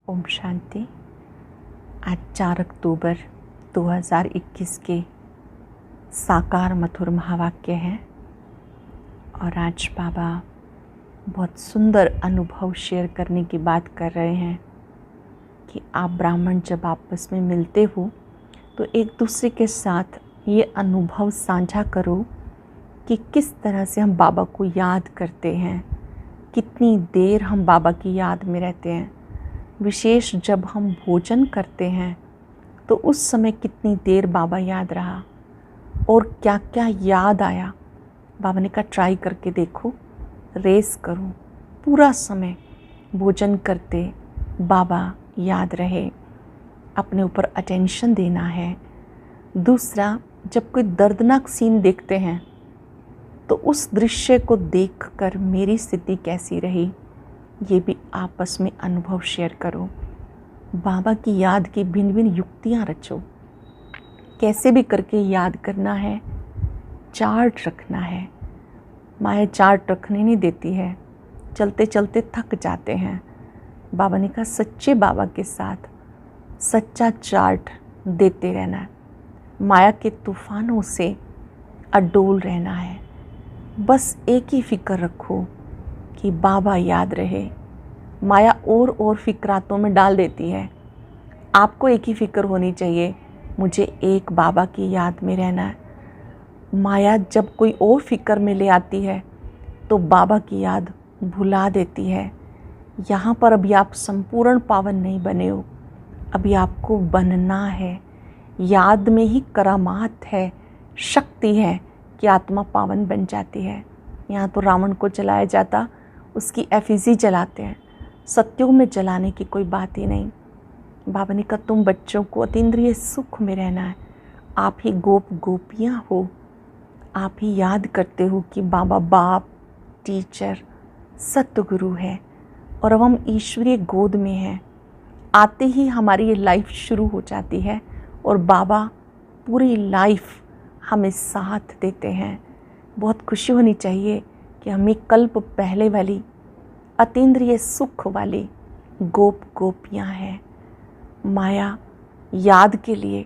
ओम शांति। आज 4 अक्टूबर 2021 के साकार मधुर महावाक्य हैं और आज बाबा बहुत सुंदर अनुभव शेयर करने की बात कर रहे हैं कि आप ब्राह्मण जब आपस में मिलते हो तो एक दूसरे के साथ ये अनुभव साझा करो कि किस तरह से हम बाबा को याद करते हैं, कितनी देर हम बाबा की याद में रहते हैं। विशेष जब हम भोजन करते हैं तो उस समय कितनी देर बाबा याद रहा और क्या क्या याद आया। बाबा ने कहा ट्राई करके देखो, रेस करो, पूरा समय भोजन करते बाबा याद रहे, अपने ऊपर अटेंशन देना है। दूसरा, जब कोई दर्दनाक सीन देखते हैं तो उस दृश्य को देखकर मेरी स्थिति कैसी रही, ये भी आपस में अनुभव शेयर करो। बाबा की याद की भिन्न भिन्न युक्तियाँ रचो, कैसे भी करके याद करना है, चार्ट रखना है। माया चार्ट रखने नहीं देती है, चलते चलते थक जाते हैं। बाबा ने कहा सच्चे बाबा के साथ सच्चा चार्ट देते रहना है, माया के तूफानों से अडोल रहना है। बस एक ही फिक्र रखो कि बाबा याद रहे। माया और फिक्रातों में डाल देती है, आपको एक ही फिक्र होनी चाहिए, मुझे एक बाबा की याद में रहना है। माया जब कोई और फिक्र में ले आती है तो बाबा की याद भुला देती है। यहाँ पर अभी आप संपूर्ण पावन नहीं बने हो, अभी आपको बनना है। याद में ही करामात है, शक्ति है कि आत्मा पावन बन जाती है। यहाँ तो रावण को जलाया जाता, उसकी एफिजी जलाते हैं, सत्युग में जलाने की कोई बात ही नहीं। बाबा ने कहा तुम बच्चों को अतीन्द्रिय सुख में रहना है। आप ही गोप गोपियाँ हो, आप ही याद करते हो कि बाबा बाप, टीचर, सतगुरु है और अब हम ईश्वरीय गोद में हैं। आते ही हमारी ये लाइफ शुरू हो जाती है और बाबा पूरी लाइफ हमें साथ देते हैं। बहुत खुशी होनी चाहिए कि हमें कल्प पहले वाली अतीन्द्रिय सुख वाली गोप गोपियाँ हैं। माया याद के लिए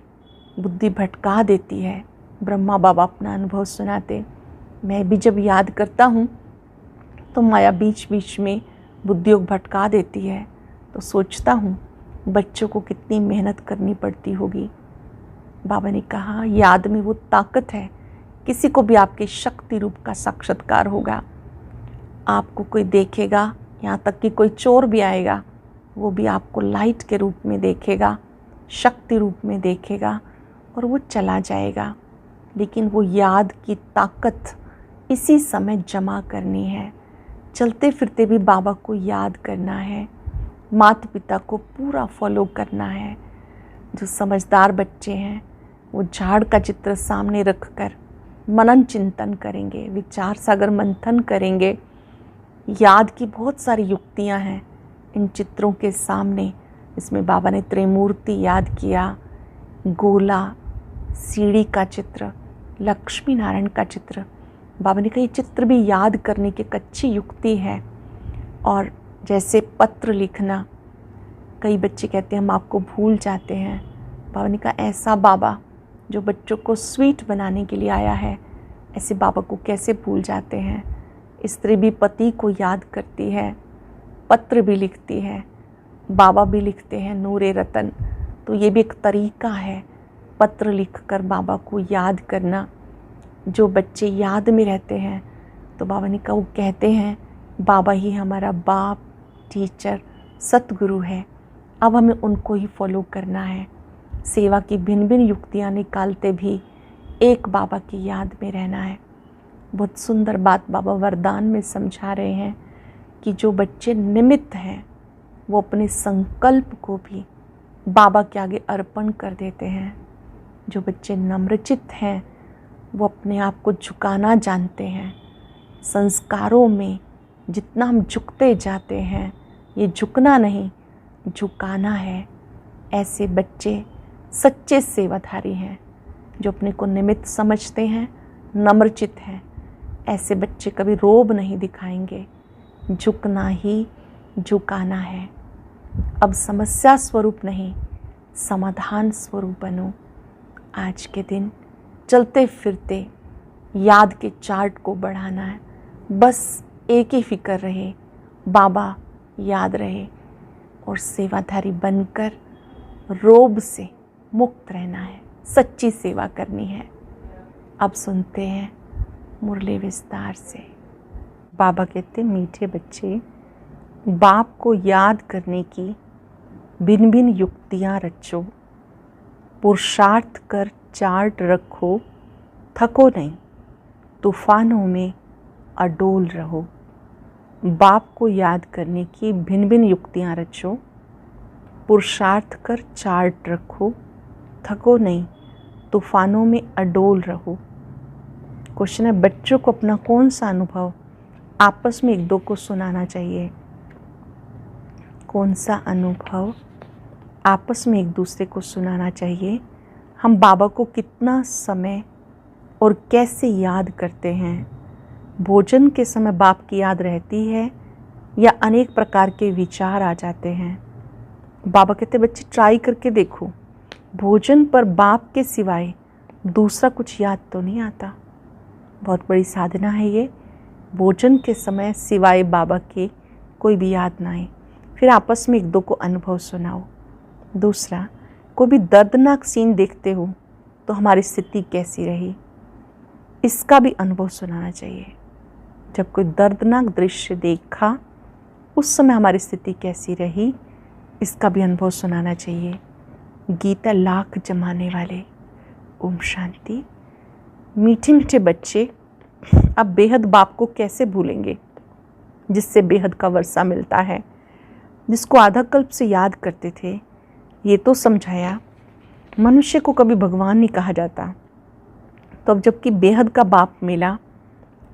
बुद्धि भटका देती है। ब्रह्मा बाबा अपना अनुभव सुनाते, मैं भी जब याद करता हूँ तो माया बीच बीच में बुद्धि भटका देती है। तो सोचता हूँ बच्चों को कितनी मेहनत करनी पड़ती होगी। बाबा ने कहा याद में वो ताकत है, किसी को भी आपके शक्ति रूप का साक्षात्कार होगा। आपको कोई देखेगा, यहाँ तक कि कोई चोर भी आएगा वो भी आपको लाइट के रूप में देखेगा, शक्ति रूप में देखेगा और वो चला जाएगा। लेकिन वो याद की ताकत इसी समय जमा करनी है। चलते फिरते भी बाबा को याद करना है, माता पिता को पूरा फॉलो करना है। जो समझदार बच्चे हैं वो झाड़ का चित्र सामने रखकर मनन चिंतन करेंगे, विचार सागर मंथन करेंगे। याद की बहुत सारी युक्तियां हैं इन चित्रों के सामने। इसमें बाबा ने त्रिमूर्ति याद किया, गोला, सीढ़ी का चित्र, लक्ष्मी नारायण का चित्र। बाबा ने कहा ये चित्र भी याद करने की एक अच्छी युक्ति है। और जैसे पत्र लिखना, कई बच्चे कहते हैं हम आपको भूल जाते हैं। बाबा ने कहा ऐसा बाबा जो बच्चों को स्वीट बनाने के लिए आया है, ऐसे बाबा को कैसे भूल जाते हैं। स्त्री भी पति को याद करती है, पत्र भी लिखती है, बाबा भी लिखते हैं नूरे रतन। तो ये भी एक तरीका है, पत्र लिखकर बाबा को याद करना। जो बच्चे याद में रहते हैं तो बाबा ने कहा वो कहते हैं बाबा ही हमारा बाप, टीचर, सतगुरु है। अब हमें उनको ही फॉलो करना है। सेवा की भिन्न भिन्न युक्तियाँ निकालते भी एक बाबा की याद में रहना है। बहुत सुंदर बात बाबा वरदान में समझा रहे हैं कि जो बच्चे निमित्त हैं वो अपने संकल्प को भी बाबा के आगे अर्पण कर देते हैं। जो बच्चे नम्रचित हैं वो अपने आप को झुकाना जानते हैं। संस्कारों में जितना हम झुकते जाते हैं, ये झुकना नहीं झुकाना है। ऐसे बच्चे सच्चे सेवाधारी हैं, जो अपने को निमित्त समझते हैं, नम्रचित हैं। ऐसे बच्चे कभी रोब नहीं दिखाएंगे, झुकना ही झुकाना है। अब समस्या स्वरूप नहीं, समाधान स्वरूप बनो। आज के दिन चलते फिरते याद के चार्ट को बढ़ाना है। बस एक ही फिक्र रहे, बाबा याद रहे, और सेवाधारी बनकर रोब से मुक्त रहना है, सच्ची सेवा करनी है। अब सुनते हैं मुरली विस्तार से। बाबा कहते, मीठे बच्चे, बाप को याद करने की भिन्न भिन्न युक्तियाँ रचो, पुरुषार्थ कर चार्ट रखो, थको नहीं, तूफानों में अडोल रहो। बाप को याद करने की भिन्न भिन्न युक्तियाँ रचो, पुरुषार्थ कर चार्ट रखो, थको नहीं, तूफानों में अडोल रहो। क्वेश्चन है, बच्चों को अपना कौन सा अनुभव आपस में एक दो को सुनाना चाहिए? कौन सा अनुभव आपस में एक दूसरे को सुनाना चाहिए? हम बाबा को कितना समय और कैसे याद करते हैं? भोजन के समय बाप की याद रहती है या अनेक प्रकार के विचार आ जाते हैं? बाबा कहते, बच्चे ट्राई करके देखो, भोजन पर बाप के सिवाय दूसरा कुछ याद तो नहीं आता। बहुत बड़ी साधना है ये, भोजन के समय सिवाय बाबा के कोई भी याद ना आए। फिर आपस में एक दो को अनुभव सुनाओ। दूसरा, कोई भी दर्दनाक सीन देखते हो तो हमारी स्थिति कैसी रही, इसका भी अनुभव सुनाना चाहिए। जब कोई दर्दनाक दृश्य देखा उस समय हमारी स्थिति कैसी रही, इसका भी अनुभव सुनाना चाहिए। गीता लाख जमाने वाले। ओम शांति। मीठे मीठे बच्चे, अब बेहद बाप को कैसे भूलेंगे जिससे बेहद का वर्षा मिलता है, जिसको आधा कल्प से याद करते थे। ये तो समझाया मनुष्य को कभी भगवान नहीं कहा जाता, तो अब जबकि बेहद का बाप मिला,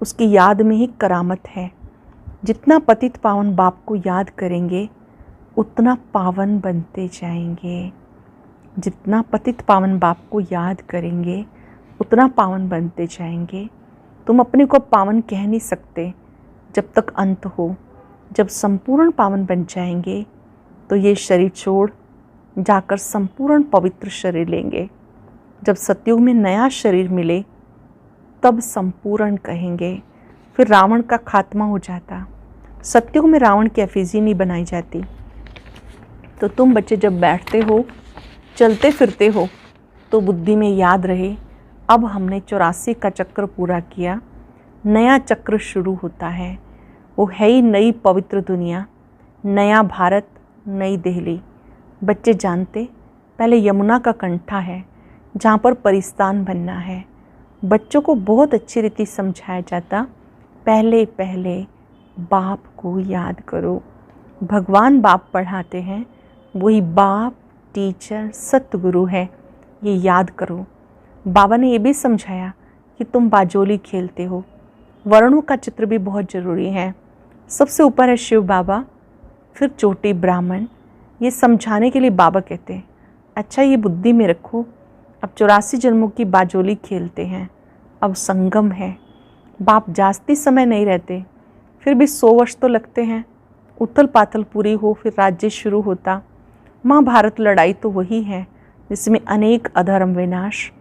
उसकी याद में ही करामत है। जितना पतित पावन बाप को याद करेंगे उतना पावन बनते जाएंगे। जितना पतित पावन बाप को याद करेंगे उतना पावन बनते जाएंगे। तुम अपने को पावन कह नहीं सकते जब तक अंत हो। जब संपूर्ण पावन बन जाएंगे तो ये शरीर छोड़ जाकर संपूर्ण पवित्र शरीर लेंगे। जब सतयुग में नया शरीर मिले तब संपूर्ण कहेंगे। फिर रावण का खात्मा हो जाता। सतयुग में रावण की एफिजी नहीं बनाई जाती। तो तुम बच्चे जब बैठते हो, चलते फिरते हो, तो बुद्धि में याद रहे, अब हमने 84 का चक्र पूरा किया, नया चक्र शुरू होता है। वो है ही नई पवित्र दुनिया, नया भारत, नई दिल्ली। बच्चे जानते, पहले यमुना का कंठा है जहाँ पर परिस्तान बनना है। बच्चों को बहुत अच्छी रीति समझाया जाता, पहले पहले बाप को याद करो। भगवान बाप पढ़ाते हैं, वही बाप टीचर सतगुरु है, ये याद करो। बाबा ने ये भी समझाया कि तुम बाजोली खेलते हो, वर्णों का चित्र भी बहुत ज़रूरी है। सबसे ऊपर है शिव बाबा, फिर चोटी ब्राह्मण। ये समझाने के लिए बाबा कहते हैं, अच्छा ये बुद्धि में रखो, अब 84 जन्मों की बाजोली खेलते हैं, अब संगम है। बाप जास्ती समय नहीं रहते, फिर भी 100 वर्ष तो लगते हैं। उथल पाथल पूरी हो, फिर राज्य शुरू होता। महाभारत लड़ाई तो वही है जिसमें अनेक अधर्म विनाश,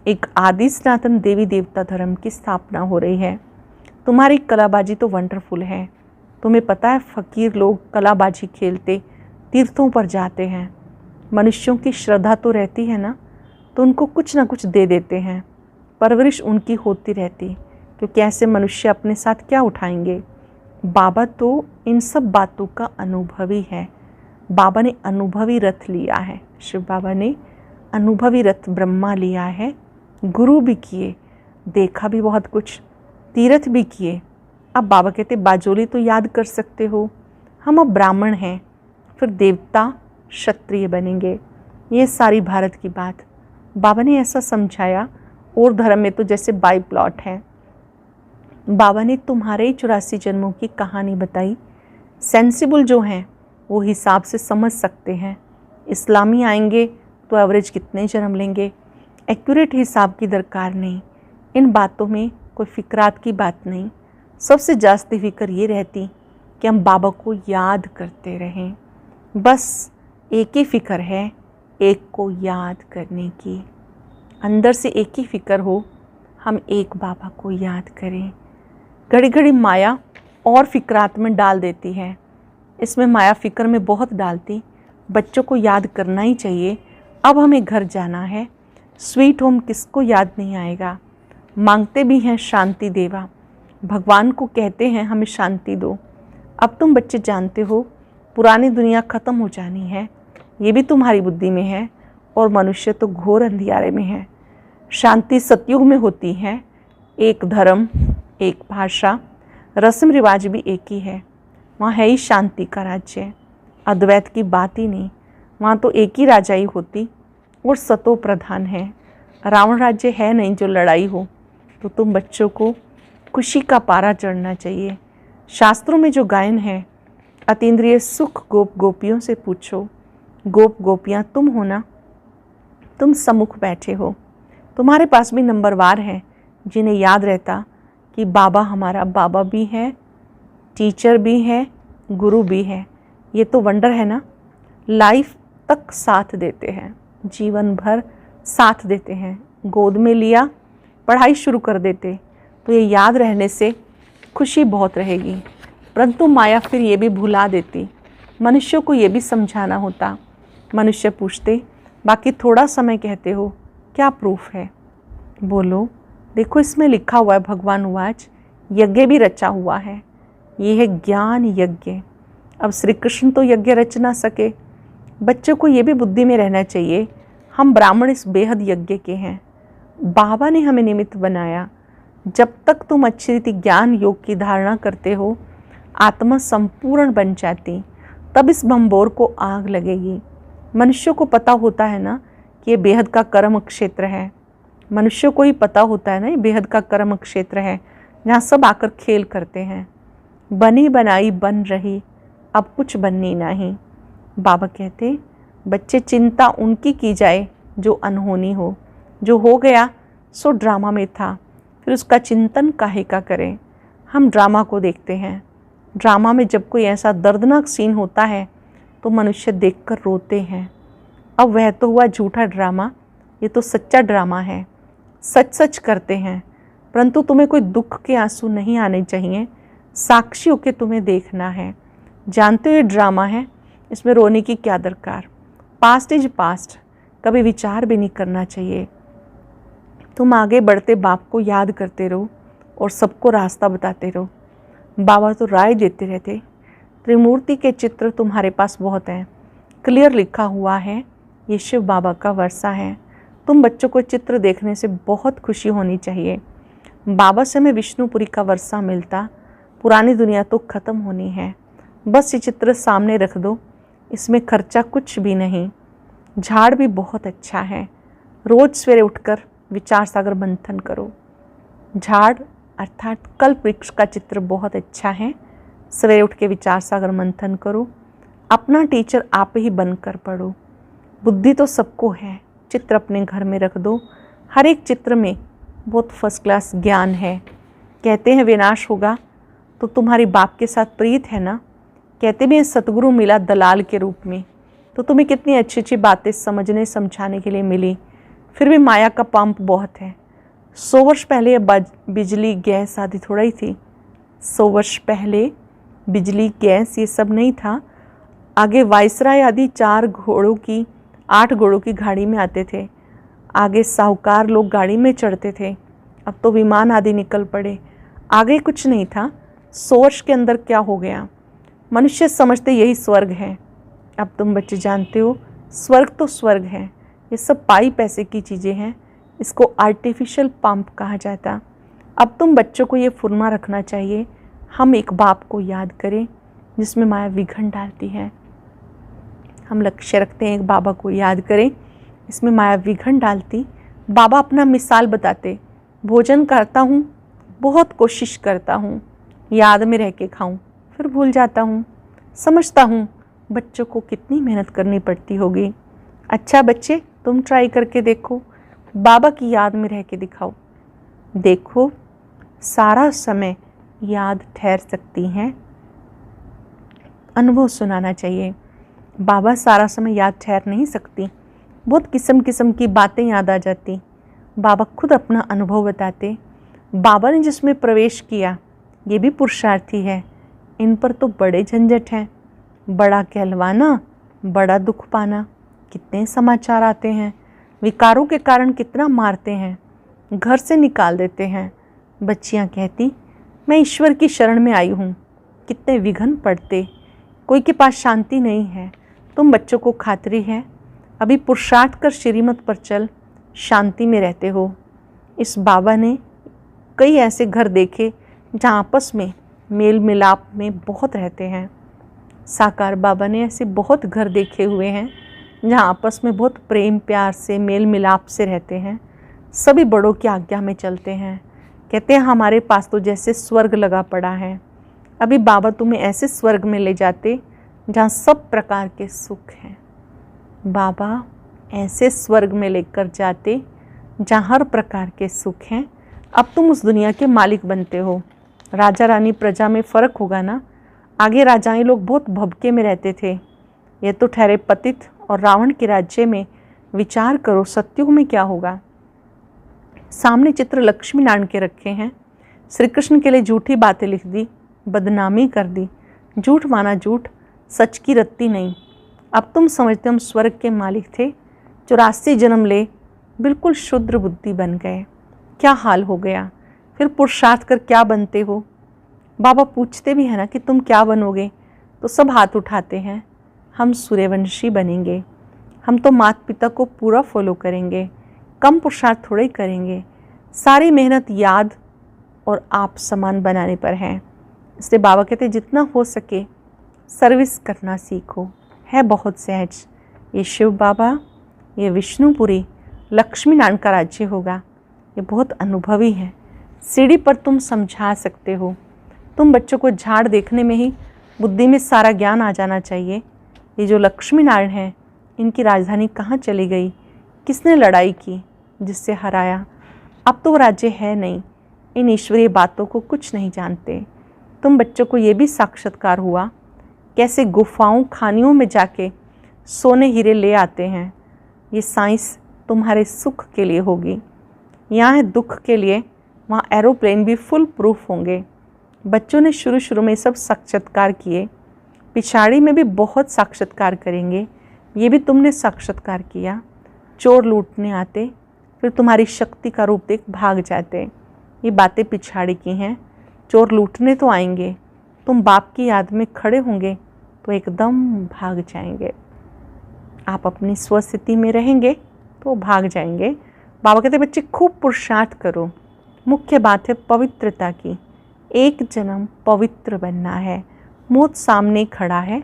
एक आदि सनातन देवी देवता धर्म की स्थापना हो रही है। तुम्हारी कलाबाजी तो वंडरफुल है। तुम्हें पता है फ़कीर लोग कलाबाजी खेलते तीर्थों पर जाते हैं। मनुष्यों की श्रद्धा तो रहती है ना, तो उनको कुछ ना कुछ दे देते हैं। परवरिश उनकी होती रहती, क्योंकि ऐसे मनुष्य अपने साथ क्या उठाएंगे। बाबा तो इन सब बातों का अनुभवी है। बाबा ने अनुभवी रथ लिया है। शिव बाबा ने अनुभवी रथ ब्रह्मा लिया है। गुरु भी किए, देखा भी बहुत कुछ, तीर्थ भी किए। अब बाबा कहते बाजोली तो याद कर सकते हो, हम अब ब्राह्मण हैं, फिर देवता क्षत्रिय बनेंगे। ये सारी भारत की बात बाबा ने ऐसा समझाया। और धर्म में तो जैसे बाई प्लॉट है। बाबा ने तुम्हारे ही 84 जन्मों की कहानी बताई। सेंसिबल जो हैं वो हिसाब से समझ सकते हैं। इस्लामी आएंगे तो एवरेज कितने जन्म लेंगे, एक्यूरेट हिसाब की दरकार नहीं। इन बातों में कोई फिक्रात की बात नहीं। सबसे जास्ती फिक्र ये रहती कि हम बाबा को याद करते रहें। बस एक ही फ़िक्र है, एक को याद करने की। अंदर से एक ही फ़िक्र हो, हम एक बाबा को याद करें। घड़ी घड़ी माया और फ़िक्रात में डाल देती है। इसमें माया फ़िक्र में बहुत डालती। बच्चों को याद करना ही चाहिए। अब हमें घर जाना है। स्वीट होम किसको याद नहीं आएगा। मांगते भी हैं शांति देवा, भगवान को कहते हैं हमें शांति दो। अब तुम बच्चे जानते हो पुरानी दुनिया ख़त्म हो जानी है, ये भी तुम्हारी बुद्धि में है, और मनुष्य तो घोर अंधियारे में है। शांति सतयुग में होती है। एक धर्म, एक भाषा, रस्म रिवाज भी एक ही है। वहाँ है ही शांति का राज्य। अद्वैत की बात ही नहीं, वहाँ तो एक ही राजा ही होती और सतो प्रधान है। रावण राज्य है नहीं जो लड़ाई हो। तो तुम बच्चों को खुशी का पारा चढ़ना चाहिए। शास्त्रों में जो गायन है, अतीन्द्रिय सुख गोप गोपियों से पूछो। गोप गोपियाँ तुम हो ना, तुम सम्मुख बैठे हो। तुम्हारे पास भी नंबरवार हैं जिन्हें याद रहता कि बाबा हमारा बाबा भी है, टीचर भी है, गुरु भी है। ये तो वंडर है ना। लाइफ तक साथ देते हैं, जीवन भर साथ देते हैं। गोद में लिया, पढ़ाई शुरू कर देते, तो ये याद रहने से खुशी बहुत रहेगी। परंतु माया फिर ये भी भुला देती। मनुष्यों को ये भी समझाना होता। मनुष्य पूछते, बाकी थोड़ा समय कहते हो, क्या प्रूफ है? बोलो, देखो इसमें लिखा हुआ है, भगवान उवाच, यज्ञ भी रचा हुआ है। ये है ज्ञान यज्ञ। अब श्री कृष्ण तो यज्ञ रच ना सके। बच्चों को ये भी बुद्धि में रहना चाहिए, हम ब्राह्मण इस बेहद यज्ञ के हैं। बाबा ने हमें निमित्त बनाया। जब तक तुम अच्छी रीति ज्ञान योग की धारणा करते हो, आत्मा संपूर्ण बन जाती, तब इस बम्बोर को आग लगेगी। मनुष्य को पता होता है ना कि ये बेहद का कर्म क्षेत्र है। मनुष्य को ही पता होता है ना ये बेहद का कर्म क्षेत्र है, जहाँ सब आकर खेल करते हैं। बनी बनाई बन रही, अब कुछ बननी नहीं। बाबा कहते, बच्चे चिंता उनकी की जाए जो अनहोनी हो। जो हो गया सो ड्रामा में था, फिर उसका चिंतन काहे का करें। हम ड्रामा को देखते हैं। ड्रामा में जब कोई ऐसा दर्दनाक सीन होता है तो मनुष्य देखकर रोते हैं। अब वह तो हुआ झूठा ड्रामा, ये तो सच्चा ड्रामा है। सच सच करते हैं, परंतु तुम्हें कोई दुख के आंसू नहीं आने चाहिए। साक्षी होकर तुम्हें देखना है। जानते हो ये ड्रामा है, इसमें रोने की क्या दरकार। पास्ट इज पास्ट, कभी विचार भी नहीं करना चाहिए। तुम आगे बढ़ते बाप को याद करते रहो और सबको रास्ता बताते रहो। बाबा तो राय देते रहते। त्रिमूर्ति के चित्र तुम्हारे पास बहुत हैं, क्लियर लिखा हुआ है, ये शिव बाबा का वर्षा है। तुम बच्चों को चित्र देखने से बहुत खुशी होनी चाहिए। बाबा से हमें विष्णुपुरी का वर्षा मिलता। पुरानी दुनिया तो ख़त्म होनी है। बस ये चित्र सामने रख दो, इसमें खर्चा कुछ भी नहीं। झाड़ भी बहुत अच्छा है। रोज़ सवेरे उठकर विचार सागर मंथन करो। झाड़ अर्थात कल्प वृक्ष का चित्र बहुत अच्छा है। सवेरे उठ के विचार सागर मंथन करो। अपना टीचर आप ही बनकर पढ़ो। बुद्धि तो सबको है, चित्र अपने घर में रख दो। हर एक चित्र में बहुत फर्स्ट क्लास ज्ञान है। कहते हैं विनाश होगा तो तुम्हारी बाप के साथ प्रीत है ना। कहते भी हैं सतगुरु मिला दलाल के रूप में, तो तुम्हें कितनी अच्छी अच्छी बातें समझने समझाने के लिए मिली। फिर भी माया का पंप बहुत है। 100 वर्ष पहले बिजली गैस आदि थोड़ा ही थी। 100 वर्ष पहले बिजली गैस ये सब नहीं था। आगे वायसराय आदि 8 घोड़ों की गाड़ी में आते थे। आगे साहूकार लोग गाड़ी में चढ़ते थे। अब तो विमान आदि निकल पड़े। आगे कुछ नहीं था। 100 वर्ष के अंदर क्या हो गया। मनुष्य समझते यही स्वर्ग है। अब तुम बच्चे जानते हो स्वर्ग तो स्वर्ग है, ये सब पाई पैसे की चीज़ें हैं। इसको आर्टिफिशियल पंप कहा जाता। अब तुम बच्चों को ये फुरमा रखना चाहिए, हम एक बाप को याद करें जिसमें माया विघन डालती है। हम लक्ष्य रखते हैं एक बाबा को याद करें, इसमें माया विघन डालती। बाबा अपना मिसाल बताते, भोजन करता हूँ, बहुत कोशिश करता हूँ याद में रह के खाऊं, फिर भूल जाता हूँ। समझता हूँ बच्चों को कितनी मेहनत करनी पड़ती होगी। अच्छा बच्चे, तुम ट्राई करके देखो, बाबा की याद में रह के दिखाओ। देखो सारा समय याद ठहर सकती हैं। अनुभव सुनाना चाहिए। बाबा सारा समय याद ठहर नहीं सकती, बहुत किस्म किस्म की बातें याद आ जाती। बाबा खुद अपना अनुभव बताते। बाबा ने जिसमें प्रवेश किया ये भी पुरुषार्थी है, इन पर तो बड़े झंझट हैं। बड़ा कहलवाना, बड़ा दुख पाना, कितने समाचार आते हैं। विकारों के कारण कितना मारते हैं, घर से निकाल देते हैं। बच्चियां कहती, मैं ईश्वर की शरण में आई हूँ। कितने विघ्न पड़ते, कोई के पास शांति नहीं है। तुम बच्चों को खातरी है, अभी पुरुषार्थ कर श्रीमत पर चल, शांति में रहते हो। इस बाबा ने कई ऐसे घर देखे जहाँ आपस में मेल मिलाप में बहुत रहते हैं। साकार बाबा ने ऐसे बहुत घर देखे हुए हैं जहाँ आपस में बहुत प्रेम प्यार से मेल मिलाप से रहते हैं। सभी बड़ों की आज्ञा में चलते हैं। कहते हैं हमारे पास तो जैसे स्वर्ग लगा पड़ा है। अभी बाबा तुम्हें ऐसे स्वर्ग में ले जाते जहाँ सब प्रकार के सुख हैं। बाबा ऐसे स्वर्ग में लेकर जाते जहाँ हर प्रकार के सुख हैं। अब तुम उस दुनिया के मालिक बनते हो। राजा रानी प्रजा में फ़र्क होगा ना। आगे राजाएं लोग बहुत भभके में रहते थे, ये तो ठहरे पतित। और रावण के राज्य में विचार करो सत्युग में क्या होगा। सामने चित्र लक्ष्मी नारायण के रखे हैं। श्री कृष्ण के लिए झूठी बातें लिख दी, बदनामी कर दी। झूठ माना झूठ, सच की रत्ती नहीं। अब तुम समझते हम स्वर्ग के मालिक थे। 84 जन्म ले बिल्कुल शुद्र बुद्धि बन गए। क्या हाल हो गया, फिर पुरुषार्थ कर क्या बनते हो। बाबा पूछते भी हैं ना कि तुम क्या बनोगे, तो सब हाथ उठाते हैं। हम सूर्यवंशी बनेंगे। हम तो माता पिता को पूरा फॉलो करेंगे, कम पुरुषार्थ थोड़े ही करेंगे। सारी मेहनत याद और आप समान बनाने पर है। इसलिए बाबा कहते जितना हो सके सर्विस करना सीखो। है बहुत सहज। ये शिव बाबा, ये विष्णुपुरी, लक्ष्मी नारायण का राज्य होगा। ये बहुत अनुभवी है। सीढ़ी पर तुम समझा सकते हो। तुम बच्चों को झाड़ देखने में ही बुद्धि में सारा ज्ञान आ जाना चाहिए। ये जो लक्ष्मी नारायण हैं, इनकी राजधानी कहाँ चली गई, किसने लड़ाई की, जिससे हराया। अब तो वो राज्य है नहीं। इन ईश्वरीय बातों को कुछ नहीं जानते। तुम बच्चों को ये भी साक्षात्कार हुआ कैसे गुफाओं खानियों में जाके सोने हीरे ले आते हैं। ये साइंस तुम्हारे सुख के लिए होगी। यहाँ है दुख के लिए, वहाँ एरोप्लेन भी फुल प्रूफ होंगे। बच्चों ने शुरू शुरू में सब साक्षात्कार किए, पिछाड़ी में भी बहुत साक्षात्कार करेंगे। ये भी तुमने साक्षात्कार किया। चोर लूटने आते, फिर तुम्हारी शक्ति का रूप देख भाग जाते। ये बातें पिछाड़ी की हैं। चोर लूटने तो आएंगे, तुम बाप की याद में खड़े होंगे तो एकदम भाग जाएंगे। आप अपनी स्वस्थिति में रहेंगे तो भाग जाएंगे। बाबा कहते बच्चे खूब पुरुषार्थ करो। मुख्य बात है पवित्रता की। एक जन्म पवित्र बनना है। मौत सामने खड़ा है।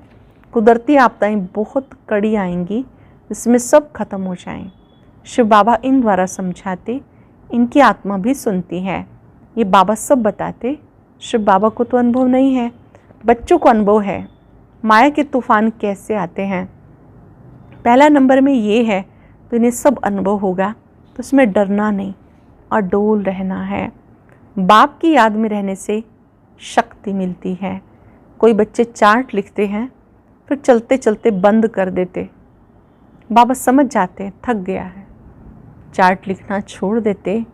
कुदरती आपदाएं बहुत कड़ी आएंगी, जिसमें सब खत्म हो जाएं। शिव बाबा इन द्वारा समझाते, इनकी आत्मा भी सुनती है। ये बाबा सब बताते। शिव बाबा को तो अनुभव नहीं है, बच्चों को अनुभव है। माया के तूफान कैसे आते हैं, पहला नंबर में ये है, तो इन्हें सब अनुभव होगा। तो उसमें डरना नहीं और डोल रहना है। बाप की याद में रहने से शक्ति मिलती है। कोई बच्चे चार्ट लिखते हैं, फिर चलते चलते बंद कर देते। बाबा समझ जाते थक गया है, चार्ट लिखना छोड़ देते।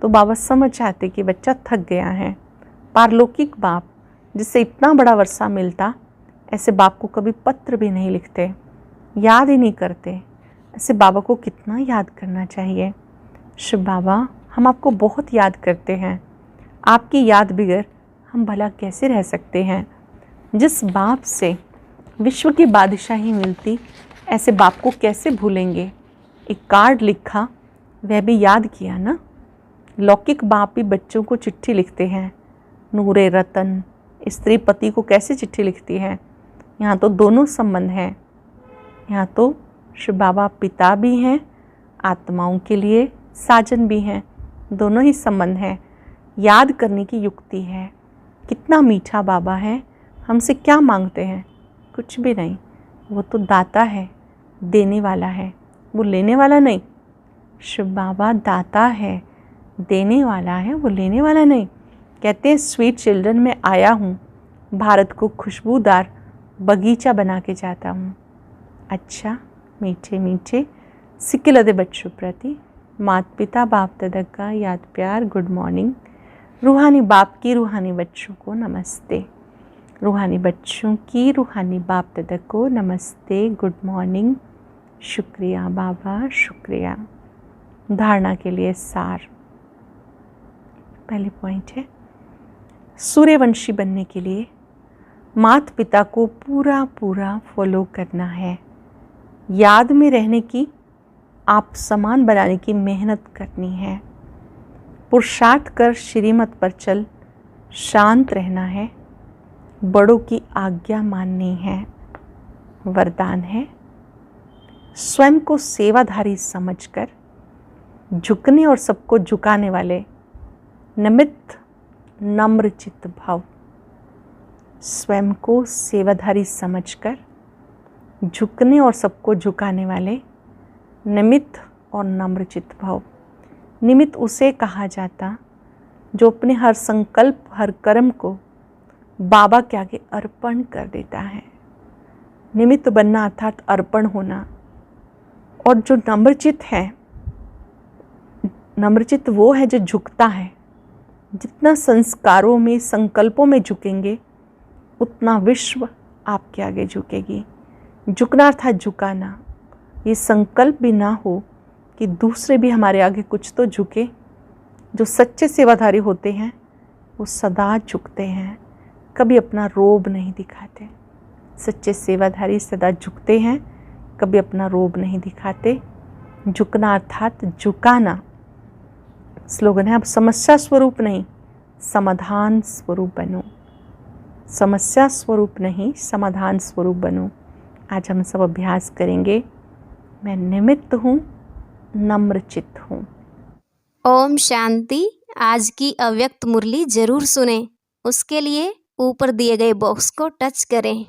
तो बाबा समझ जाते कि बच्चा थक गया है। पारलौकिक बाप जिससे इतना बड़ा वर्षा मिलता, ऐसे बाप को कभी पत्र भी नहीं लिखते, याद ही नहीं करते। ऐसे बाबा को कितना याद करना चाहिए। शिव बाबा, हम आपको बहुत याद करते हैं। आपकी याद बगैर हम भला कैसे रह सकते हैं। जिस बाप से विश्व की बादशाही मिलती, ऐसे बाप को कैसे भूलेंगे। एक कार्ड लिखा, वह भी याद किया ना। लौकिक बाप भी बच्चों को चिट्ठी लिखते हैं। नूरे रतन स्त्री पति को कैसे चिट्ठी लिखती है। यहाँ तो दोनों संबंध हैं। यहाँ तो शिव बाबा पिता भी हैं, आत्माओं के लिए साजन भी हैं। दोनों ही संबंध हैं। याद करने की युक्ति है। कितना मीठा बाबा है। हमसे क्या मांगते हैं, कुछ भी नहीं। वो तो दाता है, देने वाला है, वो लेने वाला नहीं। शिव बाबा दाता है, देने वाला है, वो लेने वाला नहीं। कहते हैं स्वीट चिल्ड्रन में आया हूँ, भारत को खुशबूदार बगीचा बना के जाता हूँ। अच्छा मीठे मीठे सिक्किलदे बच्चों प्रति माता पिता बाप दादा का याद प्यार गुड मॉर्निंग। रूहानी बाप की रूहानी बच्चों को नमस्ते। रूहानी बच्चों की रूहानी बाप दादा को नमस्ते, गुड मॉर्निंग। शुक्रिया बाबा, शुक्रिया। धारणा के लिए सार। पहले पॉइंट है, सूर्यवंशी बनने के लिए माता पिता को पूरा पूरा फॉलो करना है। याद में रहने की, आप समान बनाने की मेहनत करनी है। पुरुषार्थ कर श्रीमत पर चल शांत रहना है। बड़ों की आज्ञा माननी है। वरदान है, स्वयं को सेवाधारी समझकर झुकने और सबको झुकाने वाले निमित्त नम्र चित्त भाव। स्वयं को सेवाधारी समझकर झुकने और सबको झुकाने वाले निमित्त और नम्र चित्त भाव। निमित्त उसे कहा जाता जो अपने हर संकल्प, हर कर्म को बाबा के आगे अर्पण कर देता है। निमित्त बनना अर्थात अर्पण होना। और जो नम्रचित्त है, नम्रचित्त वो है जो झुकता है। जितना संस्कारों में, संकल्पों में झुकेंगे उतना विश्व आपके आगे झुकेगी। झुकना अर्थात झुकाना। ये संकल्प भी ना हो कि दूसरे भी हमारे आगे कुछ तो झुके। जो सच्चे सेवाधारी होते हैं वो सदा झुकते हैं, कभी अपना रोब नहीं दिखाते। सच्चे सेवाधारी सदा झुकते हैं, कभी अपना रोब नहीं दिखाते। झुकना अर्थात झुकाना। स्लोगन है, अब समस्या स्वरूप नहीं समाधान स्वरूप बनो। समस्या स्वरूप नहीं समाधान स्वरूप बनो। आज हम सब अभ्यास करेंगे। मैं निमित्त हूँ, नम्र चित्त हूँ। ओम शांति। आज की अव्यक्त मुरली जरूर सुने। उसके लिए ऊपर दिए गए बॉक्स को टच करें।